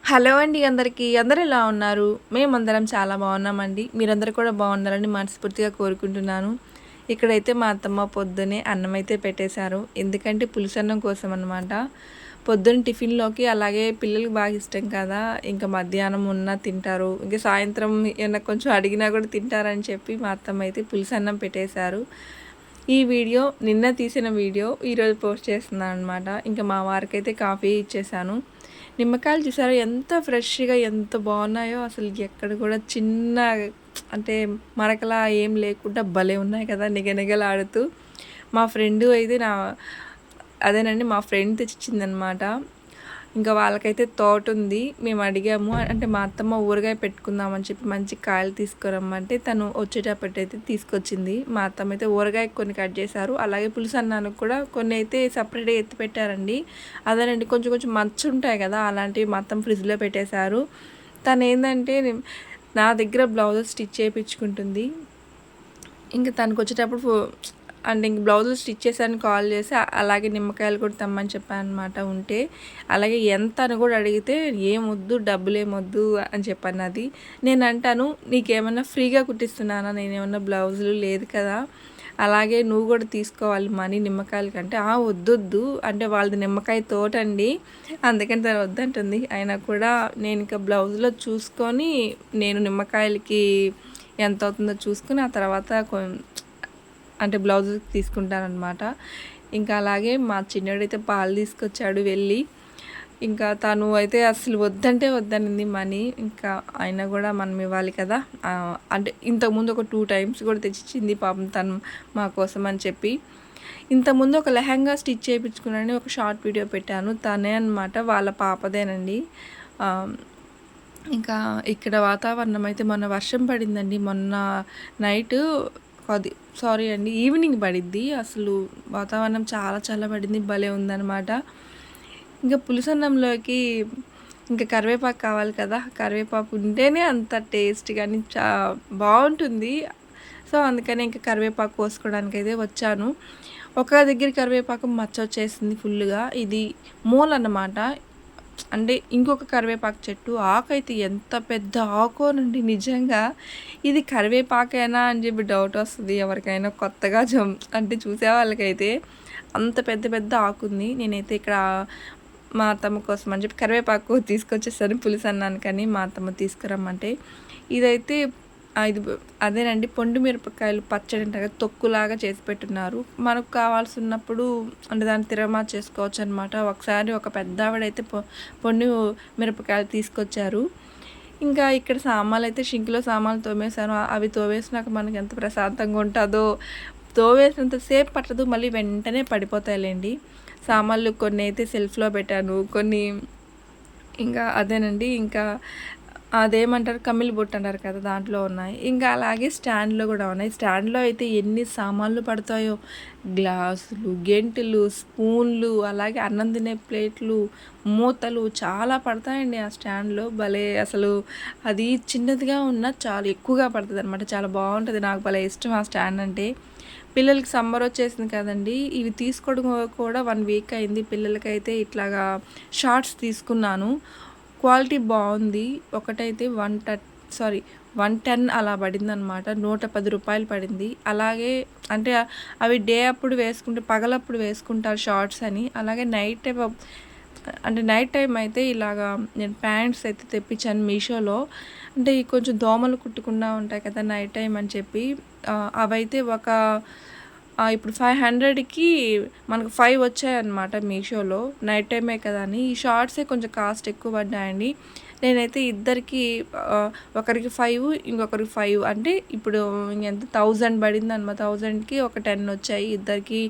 Hello అండి అందరికీ. అందరూ ఎలా ఉన్నారు? మేమందరం చాలా బాగున్నామండి. మీరందరూ కూడా బాగున్నారని మనస్ఫూర్తిగా కోరుకుంటున్నాను. ఇక్కడైతే మా అత్తమ్మ పొద్దున్నే అన్నం అయితే పెట్టేశారు. ఎందుకంటే పులుసన్నం కోసం అనమాట. పొద్దున్న టిఫిన్‌లోకి అలాగే పిల్లలకి బాగా ఇష్టం కదా! ఇంకా మధ్యాహ్నం ఉన్నా తింటారు. ఇంక సాయంత్రం ఏమన్నా కొంచెం అడిగినా కూడా తింటారని చెప్పి మా అత్తమ్మ అయితే పులుసన్నం పెట్టేశారు. ఈ వీడియో నిన్న తీసిన వీడియో ఈరోజు పోస్ట్ చేస్తున్నాననమాట. ఇంకా మా వారికైతే కాఫీ ఇచ్చేసాను. నిమ్మకాయలు చూసారా ఎంత ఫ్రెష్‌గా ఎంత బాగున్నాయో అసలు ఎక్కడ కూడా చిన్న అంటే మరకలా ఏం లేకుండా భలే ఉన్నాయి కదా! నిగనిగలాడుతూ. మా ఫ్రెండు అయితే అదేనండి మా ఫ్రెండ్ తెచ్చిచ్చిందనమాట. ఇంకా వాళ్ళకైతే తోటుంది. మేము అడిగాము. అంటే మా అత్తమ్మ ఊరగాయ పెట్టుకుందామని చెప్పి మంచి కాయలు తీసుకురమ్మంటే తను వచ్చేటప్పటికైతే తీసుకొచ్చింది. మా అత్తమ్మ అయితే ఊరగాయ కొన్ని కట్ చేశారు. అలాగే పులుసన్నానికి కూడా కొన్ని అయితే సపరేట్‌గా ఎత్తి పెట్టారండి. అదేనండి కొంచెం కొంచెం మచ్చుంటాయి కదా! అలాంటివి మా అత్తమ్మ ఫ్రిడ్జ్‌లో పెట్టేశారు. తనేందంటే నా దగ్గర బ్లౌజెస్ స్టిచ్ చేపించుకుంటుంది. ఇంక తనకొచ్చేటప్పుడు అంటే ఇంక బ్లౌజులు స్టిచ్ చేశాను కాల్ చేసి అలాగే నిమ్మకాయలు కూడా తెమ్మని చెప్పాననమాట ఉంటే. అలాగే ఎంత అని కూడా అడిగితే ఏమొద్దు డబ్బులేమొద్దు అని చెప్పన్నది. నేనంటాను నీకేమన్నా ఫ్రీగా కుట్టిస్తున్నానా నేనేమన్నా బ్లౌజులు లేదు కదా! అలాగే నువ్వు కూడా తీసుకోవాలి మనీ నిమ్మకాయల కంటే. వద్దొద్దు అంటే వాళ్ళది నిమ్మకాయ తోటండి. అందుకని తను వద్దంటుంది. అయినా కూడా నేను ఇక బ్లౌజ్‌లో చూసుకొని నేను నిమ్మకాయలకి ఎంత అవుతుందో చూసుకొని ఆ తర్వాత అంటే బ్లౌజ్ తీసుకుంటానన్నమాట. ఇంకా అలాగే మా చిన్నోడైతే పాలు తీసుకొచ్చాడు వెళ్ళి. ఇంకా తను అయితే అసలు వద్దంటే వద్దనింది మనీ. ఇంకా అయినా కూడా మనం ఇవ్వాలి కదా! అంటే ఇంతకుముందు ఒక 2 టైమ్స్ కూడా తెచ్చిచ్చింది పాపం తను మా కోసం అని చెప్పి. ఇంతకుముందు ఒక లెహెంగా స్టిచ్ చేయించుకున్నానని ఒక షార్ట్ వీడియో పెట్టాను. తనే అనమాట వాళ్ళ పాపదేనండి. ఇంకా ఇక్కడ వాతావరణం అయితే మొన్న వర్షం పడిందండి. మొన్న నైటు సారీ అండి ఈవినింగ్ పడిద్ది. అసలు వాతావరణం చాలా చల్లబడింది. భలే ఉందనమాట. ఇంకా పులుసన్నంలోకి ఇంకా కరివేపాకు కావాలి కదా! కరివేపాకు ఉంటేనే అంత టేస్ట్ కానీ బాగుంటుంది. సో, అందుకనే ఇంకా కరివేపాకు కోసుకోవడానికైతే వచ్చాను. ఒక దగ్గర కరివేపాకు మచ్చొచ్చేసింది ఫుల్లుగా. ఇది మూలన్నమాట. అంటే ఇంకొక కరివేపాకు చెట్టు ఆకైతే ఎంత పెద్ద ఆకోనండి నిజంగా. ఇది కరివేపాకేనా అని చెప్పి డౌట్ వస్తుంది ఎవరికైనా కొత్తగా అంటే చూసే వాళ్ళకైతే. అంత పెద్ద పెద్ద ఆకుంది. నేనైతే ఇక్కడ మా అత్తమ్మ కోసం అని చెప్పి కరివేపాకు తీసుకొచ్చేసాను పులుసన్నానికని మా అత్తమ్మ తీసుకురమ్మంటే. ఇదైతే ఇది అదేనండి పొండు మిరపకాయలు పచ్చడి అంటారు కదా! తొక్కులాగా చేసి పెట్టున్నారు. మనకు కావాల్సినప్పుడు అంటే దాన్ని తిరగమా చేసుకోవచ్చు అనమాట. ఒకసారి ఒక పెద్దావిడైతే పొండు మిరపకాయలు తీసుకొచ్చారు. ఇంకా ఇక్కడ సామాన్లయితే షింక్‌లో సామాన్లు తోమేశాను. అవి తోమేసినాక మనకి ఎంత ప్రశాంతంగా ఉంటుందో. తోమేసినంత సేపు పట్టదు. మళ్ళీ వెంటనే పడిపోతాయిలెండి. సామాన్లు కొన్ని అయితే సెల్ఫ్‌లో పెట్టాను. కొన్ని ఇంకా అదేనండి ఇంకా అదేమంటారు కమ్మిలి బొట్టు అంటారు కదా! దాంట్లో ఉన్నాయి. ఇంకా అలాగే స్టాండ్‌లో కూడా ఉన్నాయి. స్టాండ్‌లో అయితే ఎన్ని సామాన్లు పడతాయో గ్లాసులు, గెంటెలు, స్పూన్లు అలాగే అన్నం తినే ప్లేట్లు, మూతలు చాలా పడతాయండి ఆ స్టాండ్‌లో. భలే అసలు అది చిన్నదిగా ఉన్నా చాలా ఎక్కువగా పడతదనమాట. చాలా బాగుంటది. నాకు భలే ఇష్టం ఆ స్టాండ్ అంటే. పిల్లలకి సమ్మర్ వచ్చేసింది కదండీ! ఇవి తీసుకోవడం కూడా 1 వీక్ అయింది. పిల్లలకైతే ఇట్లాగా షార్ట్స్ తీసుకున్నాను. క్వాలిటీ బాగుంది. ఒకటైతే 110 అలా పడిందనమాట. ₹110 పడింది. అలాగే అంటే అవి డే అప్పుడు వేసుకుంటే పగలప్పుడు వేసుకుంటారు షార్ట్స్ అని. అలాగే నైట్ టైం అయితే ఇలాగా నేను ప్యాంట్స్ అయితే తెప్పించాను మీషోలో. అంటే కొంచెం దోమలు కుట్టకుండా ఉంటాయి కదా నైట్ టైం అని చెప్పి అవైతే ఇప్పుడు 500కి మనకు 5 వచ్చాయన్నమాట మీషోలో. నైట్ టైమే కదా అని. ఈ షార్ట్సే కొంచెం కాస్ట్ ఎక్కువ పడ్డాయండి. నేనైతే ఇద్దరికి ఒకరికి 5 ఇంకొకరికి 5 అంటే ఇప్పుడు ఎంత 1000 పడిందన్నమాట. 1000కి ఒక 10 వచ్చాయి ఇద్దరికి.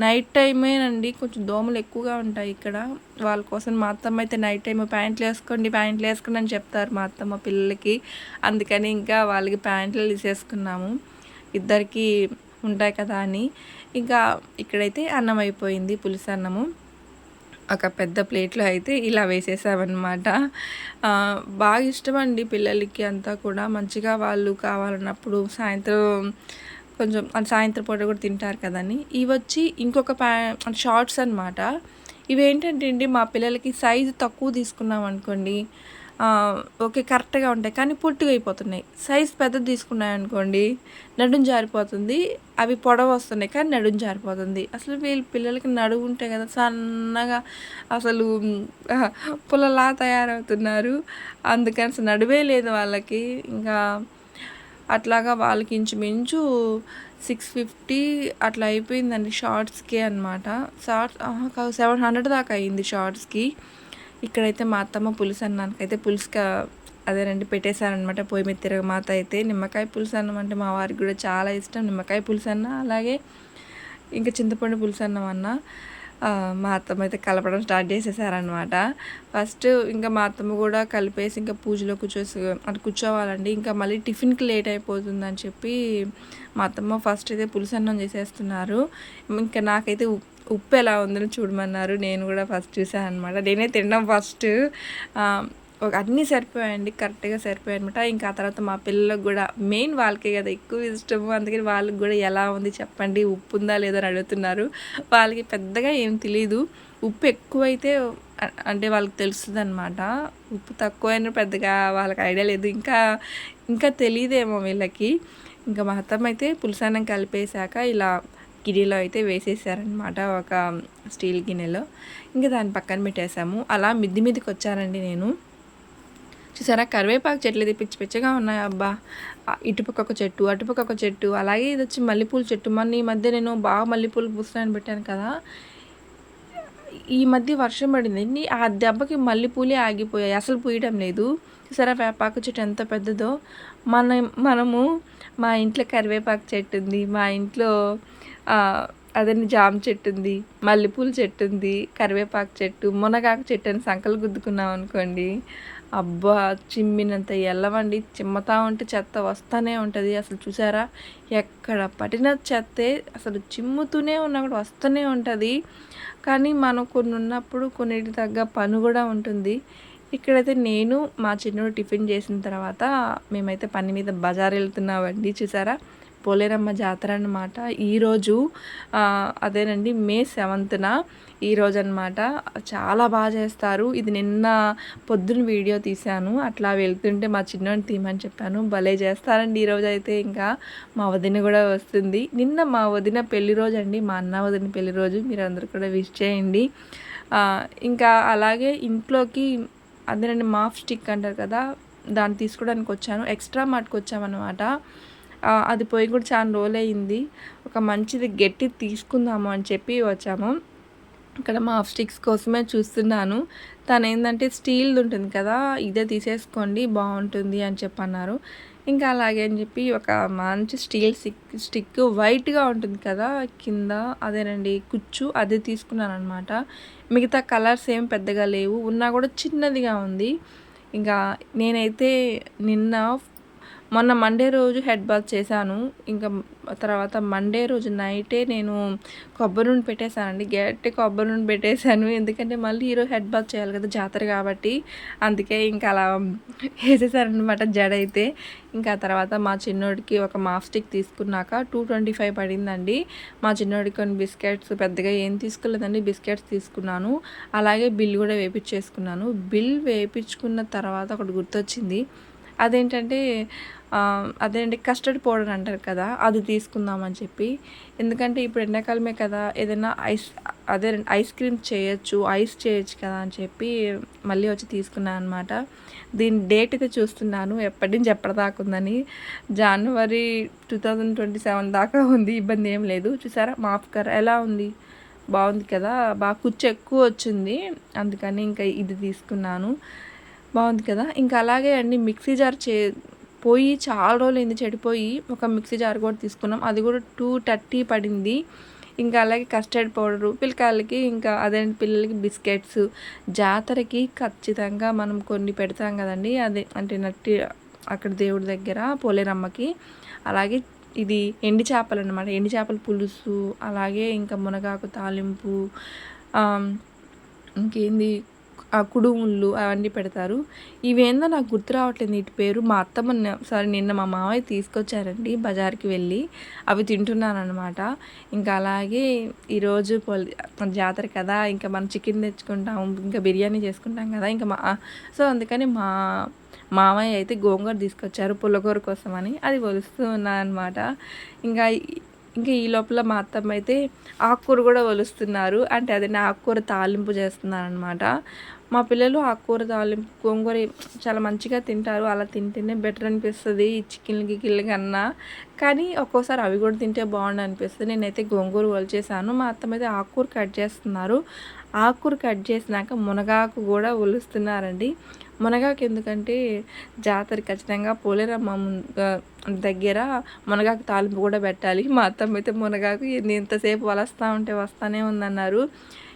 నైట్ టైమేనండి కొంచెం దోమలు ఎక్కువగా ఉంటాయి ఇక్కడ. వాళ్ళ కోసం మా అత్తమ్మ అయితే నైట్ టైమ్ ప్యాంట్లు వేసుకోండి అని చెప్తారు మా అత్తమ్మ పిల్లలకి. అందుకని ఇంకా వాళ్ళకి ప్యాంట్లు తీసేసుకున్నాము. ఇద్దరికి ఉంటాయి కదా అని. ఇంకా ఇక్కడైతే అన్నం అయిపోయింది పులుసన్నము. ఒక పెద్ద ప్లేట్లో అయితే ఇలా వేసేసామన్నమాట. బాగా ఇష్టమండి పిల్లలకి అంతా కూడా. మంచిగా వాళ్ళు కావాలన్నప్పుడు సాయంత్రం కొంచెం సాయంత్రం పూట కూడా తింటారు కదని. ఇవొచ్చి ఇంకొక షార్ట్స్ అనమాట. ఇవేంటంటే అండి మా పిల్లలకి సైజు తక్కువ తీసుకున్నాం అనుకోండి ఓకే కరెక్ట్‌గా ఉంటాయి. కానీ పొట్టిగా అయిపోతున్నాయి. సైజ్ పెద్దది తీసుకున్నాయనుకోండి నడుం జారిపోతుంది. అవి పొడవొస్తున్నాయి కానీ నడుం జారిపోతుంది. అసలు వీళ్ళ పిల్లలకి నడుము ఉంటే కదా సన్నగా అసలు పుల్లలా తయారవుతున్నారు. అందుకని అసలు నడుమే లేదు వాళ్ళకి. ఇంకా అట్లాగా వాళ్ళకి ఇంచుమించు 650 అట్లా అయిపోయిందండి షార్ట్స్‌కే అనమాట. షార్ట్స్ కాదు 700 దాకా అయింది షార్ట్స్‌కి. ఇక్కడైతే మా అత్తమ్మ పులుసన్నానికైతే అదేనండి పెట్టేశారనమాట పొయ్యి మీద తిరగమాత అయితే. నిమ్మకాయ పులుసన్నం అంటే మా వారికి కూడా చాలా ఇష్టం. నిమ్మకాయ పులుసన్న అలాగే ఇంకా చింతపండు పులుసన్నం అన్న మా అత్తమ్మ అయితే కలపడం స్టార్ట్ చేసేసారనమాట. ఫస్ట్ ఇంకా మా అత్తమ్మ కూడా కలిపేసి ఇంకా పూజలో కూర్చోవాలండి. ఇంకా మళ్ళీ టిఫిన్కి లేట్ అయిపోతుందని చెప్పి మా అత్తమ్మ ఫస్ట్ అయితే పులుసన్నం చేసేస్తున్నారు. ఇంకా నాకైతే ఉప్పు ఎలా ఉందని చూడమన్నారు. నేను కూడా ఫస్ట్ చూసాను అనమాట. నేనే తినడం ఫస్ట్ అన్నీ సరిపోయాయండి, కరెక్ట్గా సరిపోయాయి అనమాట. ఇంకా ఆ తర్వాత మా పిల్లలకు కూడా మెయిన్ వాళ్ళకే కదా ఎక్కువ ఇష్టము, అందుకని వాళ్ళకి కూడా ఎలా ఉంది చెప్పండి, ఉప్పు ఉందా లేదా అని అడుగుతున్నారు. వాళ్ళకి పెద్దగా ఏం తెలియదు. ఉప్పు ఎక్కువైతే అంటే వాళ్ళకి తెలుస్తుంది అనమాట. ఉప్పు తక్కువైనా పెద్దగా వాళ్ళకి ఐడియా లేదు. ఇంకా తెలియదేమో వీళ్ళకి. ఇంకా మా అత్తమ్మ అయితే పులుసన్నం కలిపేశాక ఇలా గిన్నెలో అయితే వేసేసారనమాట, ఒక స్టీల్ గిన్నెలో. ఇంకా దాని పక్కన పెట్టేసాము. అలా మిద్ది మీదకి వచ్చానండి నేను. చూసారా కరివేపాకు చెట్లు అయితే పిచ్చి పిచ్చిగా ఉన్నాయి. అబ్బా ఇటుపక్క ఒక చెట్టు అటుపక్క ఒక చెట్టు, అలాగే ఇది వచ్చి మల్లెపూల చెట్టు. ఈ మధ్య నేను బాగా మల్లెపూలు పూస్తాయని పెట్టాను కదా, ఈ మధ్య వర్షం పడిందండి. ఆ దెబ్బకి మల్లెపూలే ఆగిపోయాయి, అసలు పూయడం లేదు. చూసారా వేపాకు చెట్టు ఎంత పెద్దదో. మనము మా ఇంట్లో కరివేపాకు చెట్టు ఉంది, మా ఇంట్లో అదని జామ చెట్టు ఉంది, మల్లెపూల చెట్టు ఉంది, కరివేపాకు చెట్టు, మునగాకు చెట్టు అని సంకలు గుద్దుకున్నాం అనుకోండి, అబ్బా చిమ్మినంత ఎల్లవండి. చిమ్మతా ఉంటే చెత్త వస్తూనే ఉంటుంది. అసలు చూసారా ఎక్కడ పట్టిన చెత్తే అసలు చిమ్ముతూనే ఉన్నా కూడా వస్తూనే ఉంటుంది. కానీ మనం కొన్ని ఉన్నప్పుడు కొన్నిటి తగ్గ పని కూడా ఉంటుంది. ఇక్కడైతే నేను మా చిన్నోడు టిఫిన్ చేసిన తర్వాత మేమైతే పని మీద బజార్ వెళ్తున్నామండి. చూసారా పోలేరమ్మ జాతర అన్నమాట ఈరోజు. అదేనండి మే 7న ఈరోజు అనమాట. చాలా బాగా చేస్తారు. ఇది నిన్న పొద్దున వీడియో తీశాను. అట్లా వెళ్తుంటే మా చిన్నోడిని తీయమని చెప్పాను. భలే చేస్తారండి ఈరోజు అయితే. ఇంకా మా వదిన కూడా వస్తుంది. నిన్న మా వదిన పెళ్లి రోజు అండి, మా అన్న వదిన పెళ్లి రోజు. మీరు అందరూ కూడా విష్ చేయండి. ఇంకా అలాగే ఇంట్లోకి అదేనండి మాఫ్ స్టిక్ అంటారు కదా, దాన్ని తీసుకోవడానికి వచ్చాను. ఎక్స్ట్రా మాటకు వచ్చామన్నమాట. అది పోయి కూడా చాలా రోజులు అయింది. ఒక మంచిది గట్టిది తీసుకుందాము అని చెప్పి వచ్చాము. ఇక్కడ మాఫ్ స్టిక్స్ కోసమే చూస్తున్నాను. తను ఏంటంటే స్టీల్ది ఉంటుంది కదా, ఇదే తీసేసుకోండి బాగుంటుంది అని చెప్పి అన్నారు. ఇంకా అలాగే అని చెప్పి ఒక మంచి స్టీల్ స్టిక్ వైట్గా ఉంటుంది కదా కింద, అదేనండి కుచ్చు, అది తీసుకున్నాను అనమాట. మిగతా కలర్స్ ఏం పెద్దగా లేవు, ఉన్నా కూడా చిన్నదిగా ఉంది. ఇంకా నేనైతే మొన్న మండే రోజు హెడ్ బాత్ చేశాను. ఇంకా తర్వాత మండే రోజు నైటే నేను కొబ్బరి నూనె పెట్టేశానండి, గట్టి కొబ్బరి నూనె పెట్టేశాను. ఎందుకంటే మళ్ళీ ఈరోజు హెడ్ బాత్ చేయాలి కదా జాతర కాబట్టి, అందుకే ఇంకా అలా వేసేసారనమాట జడ అయితే. ఇంకా తర్వాత మా చిన్నోడికి ఒక మాఫ్ స్టిక్ తీసుకున్నాక 225 పడిందండి. మా చిన్నోడికి కొన్ని బిస్కెట్స్, పెద్దగా ఏం తీసుకోలేదండి, బిస్కెట్స్ తీసుకున్నాను. అలాగే బిల్ కూడా వేయించేసుకున్నాను. బిల్ వేయించుకున్న తర్వాత ఒకటి గుర్తొచ్చింది. అదేంటంటే అదేంటి కస్టర్డ్ పౌడర్ అంటారు కదా, అది తీసుకుందామని చెప్పి. ఎందుకంటే ఇప్పుడు ఎండాకాలమే కదా, ఏదైనా ఐస్ క్రీమ్ చేయొచ్చు, ఐస్ చేయొచ్చు కదా అని చెప్పి మళ్ళీ వచ్చి తీసుకున్నాను అనమాట. దీని డేట్ అయితే చూస్తున్నాను ఎప్పటి నుంచి ఎప్పటిదాకా ఉందని. జనవరి 2027 దాకా ఉంది, ఇబ్బంది ఏం లేదు. చూసారా మాఫ్ కర్ ఎలా ఉంది, బాగుంది కదా, బాగా కుచ్చు ఎక్కువ వచ్చింది, అందుకని ఇంకా ఇది తీసుకున్నాను. బాగుంది కదా. ఇంకా అలాగే అండి మిక్సీ జార్ పోయి చాలా రోజులైంది చెడిపోయి, ఒక మిక్సీ జార్ కూడా తీసుకున్నాం. అది కూడా 230 పడింది. ఇంకా అలాగే కస్టర్డ్ పౌడరు పిల్లకాయలకి, ఇంకా అదే పిల్లలకి బిస్కెట్స్. జాతరకి ఖచ్చితంగా మనం కొన్ని పెడతాం కదండి, అదే అంటే నట్టి అక్కడ దేవుడి దగ్గర పోలేరమ్మకి. అలాగే ఇది ఎండి చేపలు అనమాట, ఎండి చేపల పులుసు, అలాగే ఇంకా మునగాకు తాలింపు, ఇంకేంది కుడుములు అవన్నీ పెడతారు. ఇవేందో నాకు గుర్తు రావట్లేదు వీటి పేరు. మా అత్తమ్మ నిన్న మా మామయ్య తీసుకొచ్చారండి బజార్‌కి వెళ్ళి. అవి తింటున్నాననమాట. ఇంకా అలాగే ఈరోజు జాతర కదా! ఇంకా మనం చికెన్ తెచ్చుకుంటాం. ఇంకా బిర్యానీ చేసుకుంటాం కదా! ఇంకా సో, అందుకని మామయ్య అయితే గోంగూర తీసుకొచ్చారు పుల్లగూర కోసమని. అది ఒలుస్తూ ఉన్నాననమాట. ఇంకా ఇంకా ఈ లోపల మా అత్తమ్మ అయితే ఆకుకూర కూడా ఒలుస్తున్నారు. అంటే అది నా ఆకుకూర తాలింపు చేస్తున్నారనమాట. మా పిల్లలు ఆకుకూర తాలింపు గోంగూర చాలా మంచిగా తింటారు. అలా తింటేనే బెటర్ అనిపిస్తది ఈ చికెన్‌కి కన్నా. కానీ ఒక్కోసారి అవి కూడా తింటే బాగుండు అనిపిస్తది. నేనైతే గోంగూర ఒలిచేసాను. మా అత్తమ్మ అయితే ఆకుకూర కట్ చేస్తున్నారు. ఆకుకూర కట్ చేసినాక మునగాకు కూడా ఒలుస్తున్నారండి. మునగాకు ఎందుకంటే జాతర ఖచ్చితంగా పోలేరమ్మ దగ్గర మునగాకు తాలింపు కూడా పెట్టాలి. మా అత్తమ్మ అయితే మునగాకు ఎంతసేపు వలస్తా ఉంటే వస్తానే ఉందన్నారు.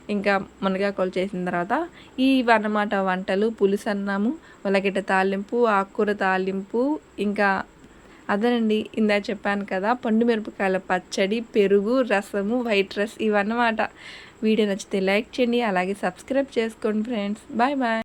ఇంకా మునగాకు చేసిన తర్వాత ఇవన్నమాట వంటలు. పులుసన్నము, ఉల్లగడ్డ తాలింపు, ఆకుకూర తాలింపు, ఇంకా అదేనండి ఇందాక చెప్పాను కదా పండు మిరపకాయల పచ్చడి, పెరుగు, రసము, వైట్ రైస్ ఇవన్నమాట. వీడియో నచ్చితే లైక్ చేయండి. అలాగే సబ్స్క్రైబ్ చేసుకోండి ఫ్రెండ్స్. Bye bye.